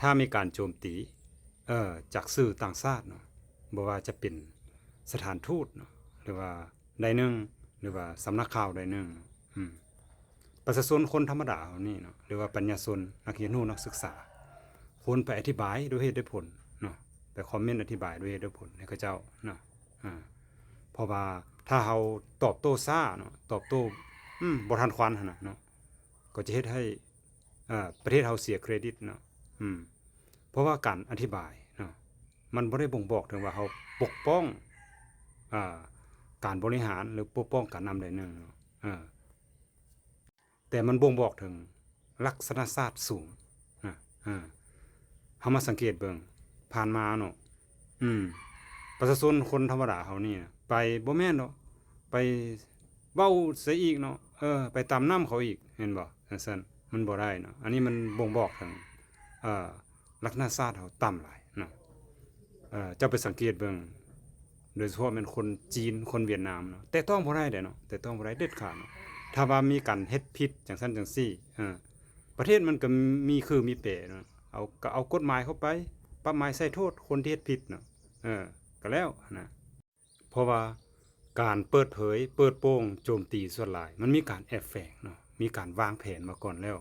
ถ้ามีการโจมตีจากสื่อต่างชาติเนาะบ่ว่าจะเป็นสถานทูตเนาะหรือว่าใดหนึ่งหรือว่าสำนักข่าวใดหนึ่งอืมประชาชนคนธรรมดาเฮานี่เนาะหรือว่าปัญญาชนนักเรียนรู้นักศึกษาควรไปอธิบายด้วยเหตุด้วยผลเนาะไปคอมเมนต์อธิบายด้วยเหตุด้วยผลให้เขาเจ้าเนาะอ่าเพราะว่าถ้าเฮาตอบโต้ช้าเนาะตอบโต้บ่ทันควันหั่นน่ะเนาะก็จะเฮ็ดให้ประเทศเฮาเสียเครดิตเนาะเพราะว่าการอธิบายเนาะมันบ่ได้บ่งบอกถึงว่าเฮาปกป้องอ่าการบริหารหรือปกป้องการนำใดหนึ่งเนาะแต่มันบ่งบอกถึงลักษณะศาสตร์สูงนะเฮามาสังเกตเบิ่งผ่านมาเนาะอืมประชาชนคนธรรมดาเฮานี่นะไปบ่แม่นเนาะไปเว้าเสียอีกเนาะไปตามน้ำเขาอีกเห็นบ่จังซั่นมันบ่ได้เนาะอันนี้มันบ่งบอกถึงเอ่อลักษณะศาสตร์เฮาต่ำหลายเนาะเจ้าไปสังเกตเบิ่งโดยเฉพาะแม่นคนจีนคนเวียดนามเนาะแต่ต้องบ่ได้เด้เนาะแต่ต้องบ่ได้เด็ดขาดเนาะถ้าว่ามีการเฮ็ดผิดจังซั่นจังซี่ประเทศมันก็มีคือมีแปรเนาะเอากฎหมายเข้าไปปรับหมายใส่โทษคนที่เฮ็ดผิดเนาะก็แล้วนะเพราะว่าการเปิดโปงโจมตีส่วนหลายมันมีการแอบแฝงเนาะมีการวางแผนมาก่อนแล้ว